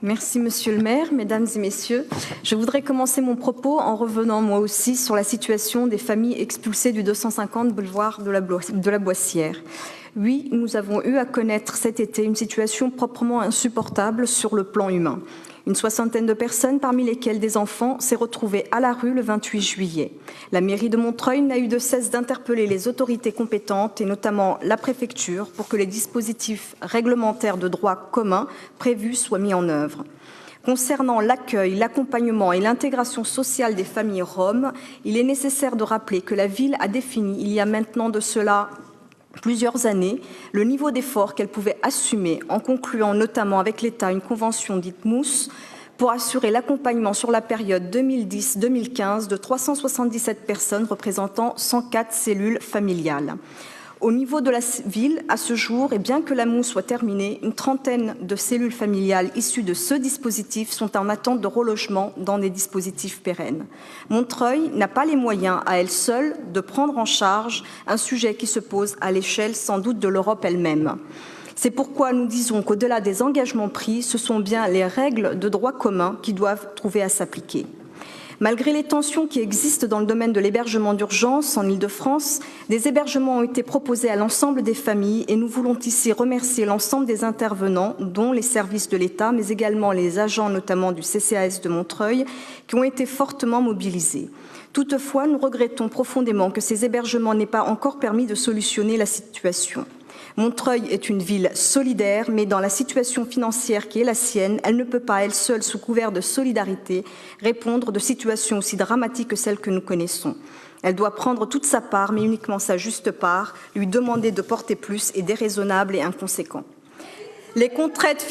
Merci Monsieur le maire, mesdames et messieurs. Je voudrais commencer mon propos en revenant moi aussi sur la situation des familles expulsées du 250 boulevard de la Boissière. Oui, nous avons eu à connaître cet été une situation proprement insupportable sur le plan humain. Une soixantaine de personnes, parmi lesquelles des enfants, s'est retrouvée à la rue le 28 juillet. La mairie de Montreuil n'a eu de cesse d'interpeller les autorités compétentes, et notamment la préfecture, pour que les dispositifs réglementaires de droit commun prévus soient mis en œuvre. Concernant l'accueil, l'accompagnement et l'intégration sociale des familles roms, il est nécessaire de rappeler que la ville a défini, il y a maintenant de cela plusieurs années, le niveau d'effort qu'elle pouvait assumer en concluant notamment avec l'État une convention dite Mousse pour assurer l'accompagnement sur la période 2010-2015 de 377 personnes représentant 104 cellules familiales. Au niveau de la ville, à ce jour, et bien que la mousse soit terminée, une trentaine de cellules familiales issues de ce dispositif sont en attente de relogement dans des dispositifs pérennes. Montreuil n'a pas les moyens, à elle seule, de prendre en charge un sujet qui se pose à l'échelle sans doute de l'Europe elle-même. C'est pourquoi nous disons qu'au-delà des engagements pris, ce sont bien les règles de droit commun qui doivent trouver à s'appliquer. Malgré les tensions qui existent dans le domaine de l'hébergement d'urgence en Île-de-France, des hébergements ont été proposés à l'ensemble des familles et nous voulons ici remercier l'ensemble des intervenants, dont les services de l'État, mais également les agents notamment du CCAS de Montreuil, qui ont été fortement mobilisés. Toutefois, nous regrettons profondément que ces hébergements n'aient pas encore permis de solutionner la situation. Montreuil est une ville solidaire, mais dans la situation financière qui est la sienne, elle ne peut pas, elle seule, sous couvert de solidarité, répondre de situations aussi dramatiques que celles que nous connaissons. Elle doit prendre toute sa part, mais uniquement sa juste part, lui demander de porter plus est déraisonnable et inconséquent. Les contraintes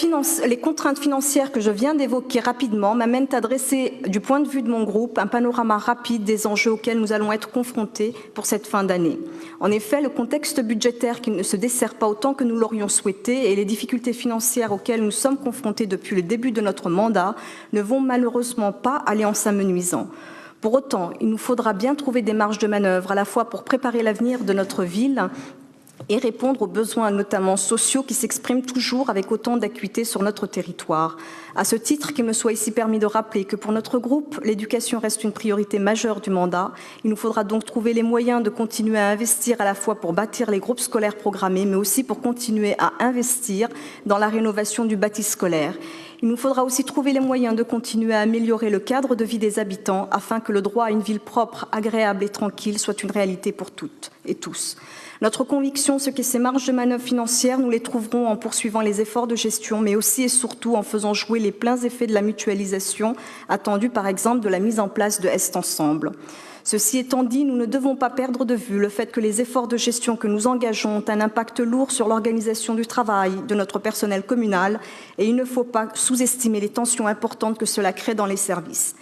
financières que je viens d'évoquer rapidement m'amènent à dresser, du point de vue de mon groupe, un panorama rapide des enjeux auxquels nous allons être confrontés pour cette fin d'année. En effet, le contexte budgétaire qui ne se dessert pas autant que nous l'aurions souhaité et les difficultés financières auxquelles nous sommes confrontés depuis le début de notre mandat ne vont malheureusement pas aller en s'amenuisant. Pour autant, il nous faudra bien trouver des marges de manœuvre, à la fois pour préparer l'avenir de notre ville et répondre aux besoins notamment sociaux qui s'expriment toujours avec autant d'acuité sur notre territoire. À ce titre, qu'il me soit ici permis de rappeler que pour notre groupe, l'éducation reste une priorité majeure du mandat. Il nous faudra donc trouver les moyens de continuer à investir à la fois pour bâtir les groupes scolaires programmés, mais aussi pour continuer à investir dans la rénovation du bâti scolaire. Il nous faudra aussi trouver les moyens de continuer à améliorer le cadre de vie des habitants afin que le droit à une ville propre, agréable et tranquille soit une réalité pour toutes et tous. Notre conviction, c'est que ces marges de manœuvre financières, nous les trouverons en poursuivant les efforts de gestion, mais aussi et surtout en faisant jouer les pleins effets de la mutualisation attendue, par exemple, de la mise en place de Est Ensemble. Ceci étant dit, nous ne devons pas perdre de vue le fait que les efforts de gestion que nous engageons ont un impact lourd sur l'organisation du travail de notre personnel communal et il ne faut pas sous-estimer les tensions importantes que cela crée dans les services.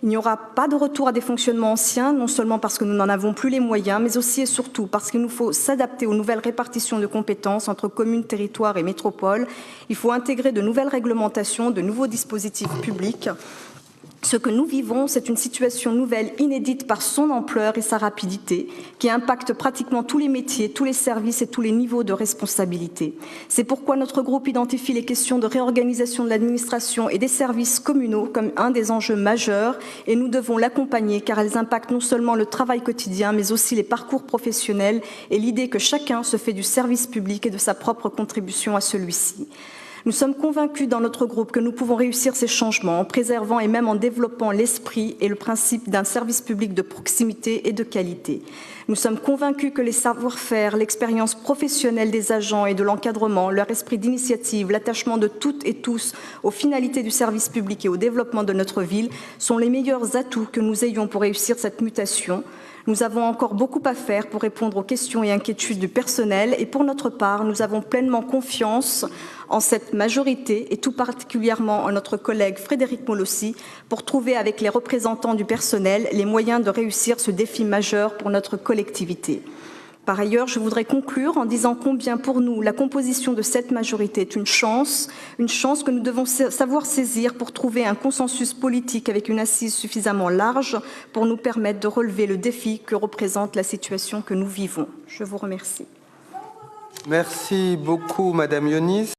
Il n'y aura pas de retour à des fonctionnements anciens, non seulement parce que nous n'en avons plus les moyens, mais aussi et surtout parce qu'il nous faut s'adapter aux nouvelles répartitions de compétences entre communes, territoires et métropoles. Il faut intégrer de nouvelles réglementations, de nouveaux dispositifs publics. Ce que nous vivons, c'est une situation nouvelle, inédite par son ampleur et sa rapidité, qui impacte pratiquement tous les métiers, tous les services et tous les niveaux de responsabilité. C'est pourquoi notre groupe identifie les questions de réorganisation de l'administration et des services communaux comme un des enjeux majeurs et nous devons l'accompagner car elles impactent non seulement le travail quotidien, mais aussi les parcours professionnels et l'idée que chacun se fait du service public et de sa propre contribution à celui-ci. Nous sommes convaincus dans notre groupe que nous pouvons réussir ces changements en préservant et même en développant l'esprit et le principe d'un service public de proximité et de qualité. Nous sommes convaincus que les savoir-faire, l'expérience professionnelle des agents et de l'encadrement, leur esprit d'initiative, l'attachement de toutes et tous aux finalités du service public et au développement de notre ville sont les meilleurs atouts que nous ayons pour réussir cette mutation. Nous avons encore beaucoup à faire pour répondre aux questions et inquiétudes du personnel et pour notre part, nous avons pleinement confiance en cette majorité et tout particulièrement en notre collègue Frédéric Molossi pour trouver avec les représentants du personnel les moyens de réussir ce défi majeur pour notre collectivité. Par ailleurs, je voudrais conclure en disant combien pour nous la composition de cette majorité est une chance que nous devons savoir saisir pour trouver un consensus politique avec une assise suffisamment large pour nous permettre de relever le défi que représente la situation que nous vivons. Je vous remercie. Merci beaucoup, Madame Yonis.